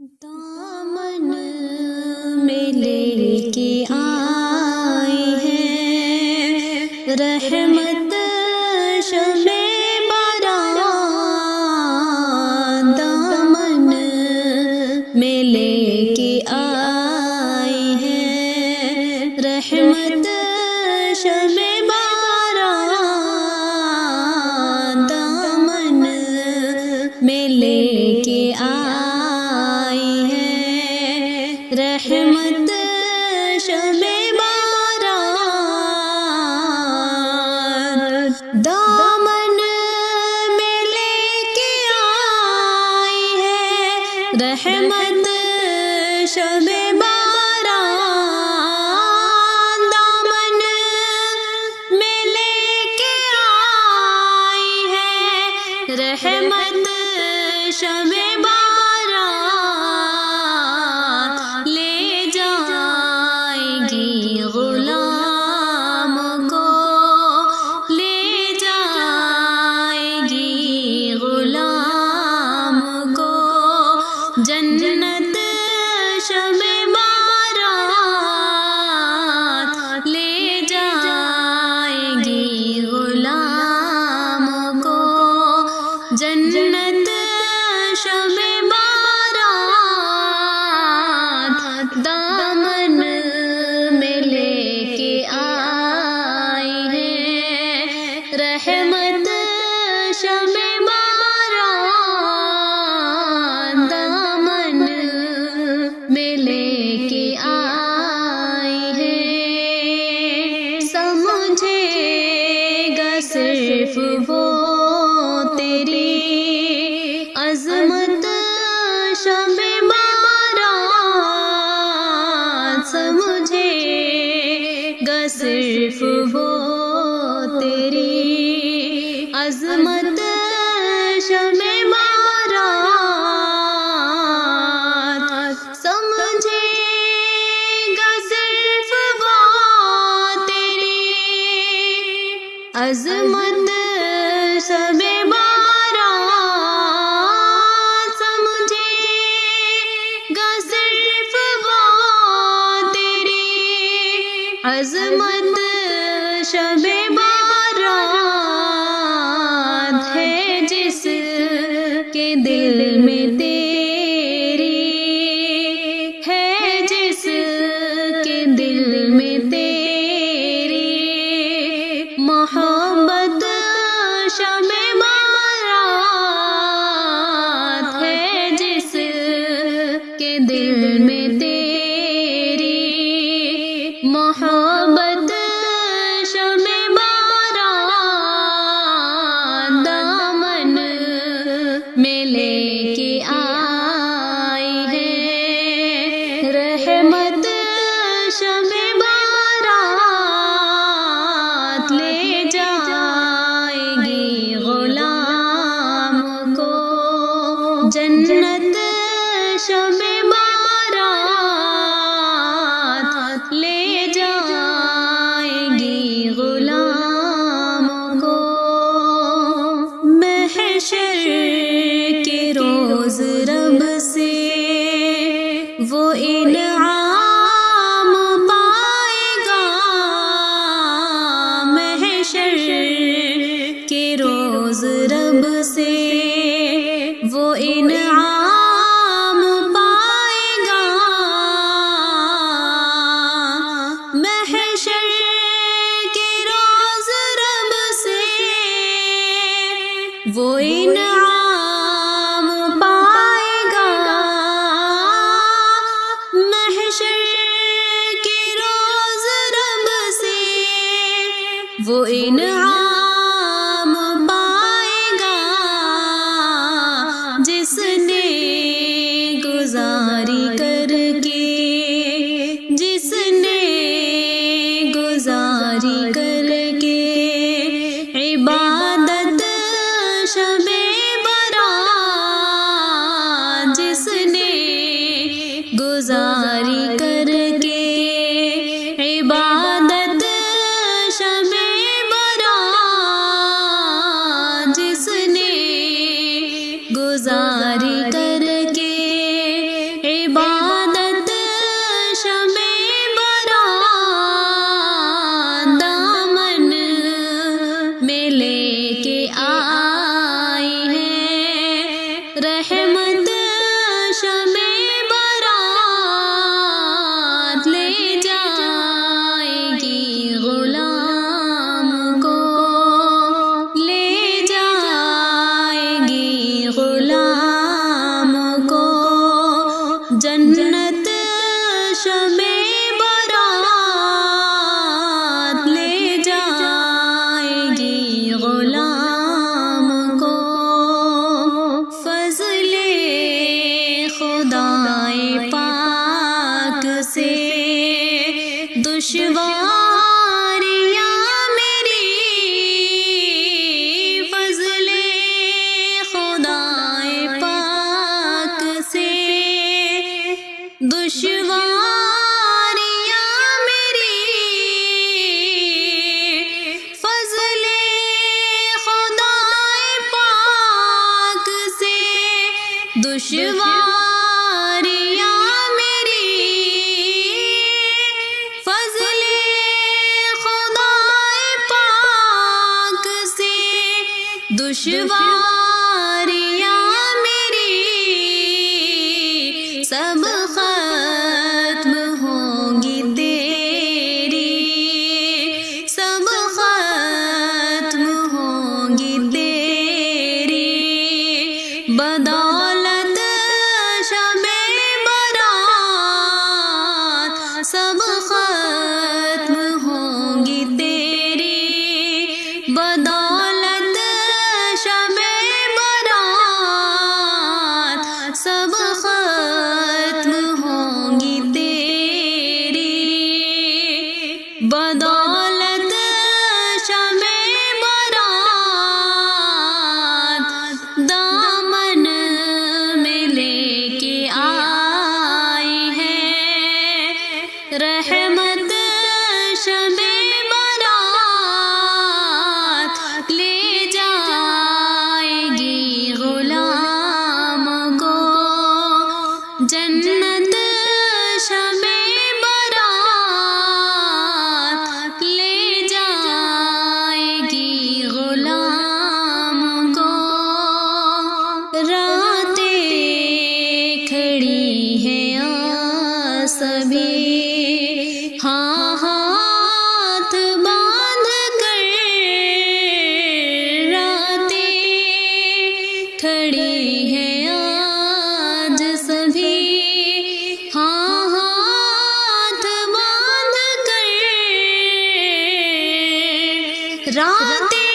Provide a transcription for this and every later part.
دامن میں لے کے آئی ہے رحمت شمع باران، دامن میں لے کے آئی ہے رحمت شمع باران، دامن میں لے کے آئی ہے رحمت شمع باران، دامن میں لے کے آئی ہے رحمت شمع باران، دامن میں لے کے آئی ہے رحمت شمع باران، لے جائے گی غلام کو، لے جائے گی غلام کو جنت شمع باران، لے جائے گی غلام کو جنت شمع باران، دامن میں لے کے آئی ہے رحمت شمع باران، دامن میں لے کے آئی ہے، سمجھے گا صرف وہ تیری عظمت شمع باران، سمجھے گا صرف وہ تیری عظمت شمع باران، سمجھے گا صرف وہ تیری عظمت شمع باران، سمجھے گا صرف وہ تیری عظمت شمع باران، ہے جس کے دل میں تیری، ہے جس کے دل میں تیری محبت شمع باران، ہے جس کے دل میں تیری محبت شمع باران، دامن میں لے کے آئی ہے رحمت شمع باران، لے جائے گی غلام کو جنت شمع باران، لے جائے گی غلام کو محشر کے روز رب سے وہ انعام پائے گا، محشر کے روز رب سے وہ انعام پائے گا، محشر کے روز رب سے وہ انعام پائے گا، محشر کے روز رب سے وہ انعام پائے گا، جس نے گزاری کر کے، جس نے گزاری کر کے عبادت شمع باران، جس نے گزاری کر کے عبادت شمع باران، جس نے گزاری کر کے جنت شب برات لے جائے گی غلام کو، فضل خدائے پاک سے دشواریاں میری، فضل خدائے پاک سے دشواریاں میری، فضل خدائے پاک سے دشواریاں میری، فضل خدائے پاک سے دشواریاں میری، سب ختم ہوں گی تیری، سب ختم ہوں گی تیری، بدولت شب برات سب ختم ہوں گی تیری، بدولت شب برات سب ختم ہوں گی تیری، بدولت شب برات، دامن میں لے کے آئی ہے رحمت شب برات، لے جائے گی غلام کو جنت شب برات، لے جائے گی غلام کو، راتیں کھڑی ہیں سبھی ہاں ہاتھ باندھ کر، راتیں کھڑی ہیں آج سبھی ہاں ہاتھ باندھ کر، راتیں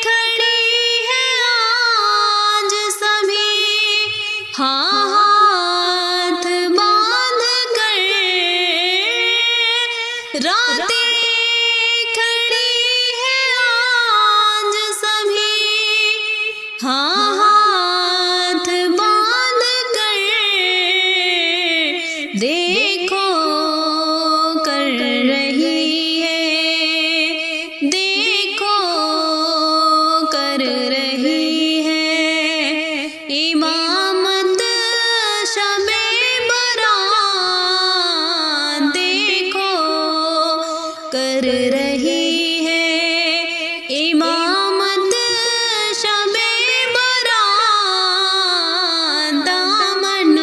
کھڑی ہیں آج سبھی ہاں ہاتھ باندھ کر، راتیں کھڑی ہیں آج سبھی ہاں ہاتھ باندھ کر، دیکھو کر رہی ہے، دیکھو کر رہی ہے امامت شب برات، دیکھو کر رہی ہے امامت شب برات، دامن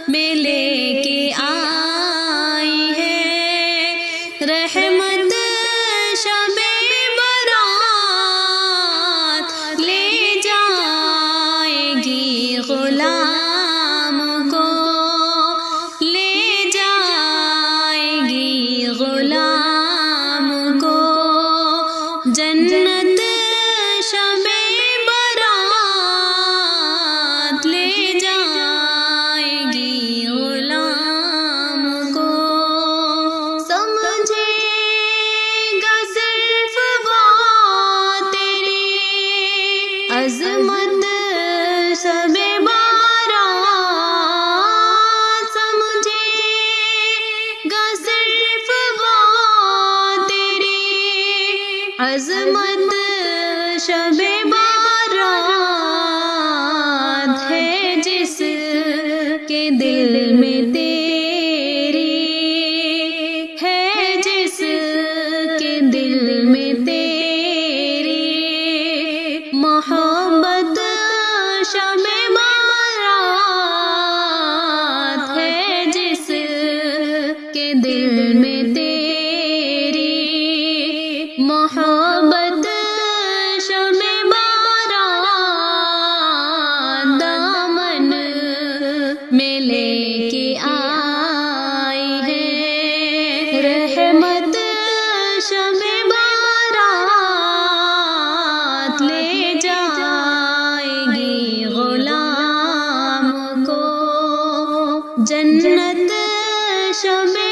میں لے کے آئی ہے رحمت شب برات، لے جائے گی غلام کو، لے جائے گی غلام کو جنت شب برات، لے جائے گی غلام کو، سمجھے گا صرف وہ تیری عظمت شب برات، سمجھے گا صرف وہ تیری عظمت شب برات، ہے جس کے دل میں تیری، ہے جس کے دل میں تیری محبت شب برات، ہے جس کے دل میں تیری محبت شب برات، دامن میں لے ہم کو جنت شمع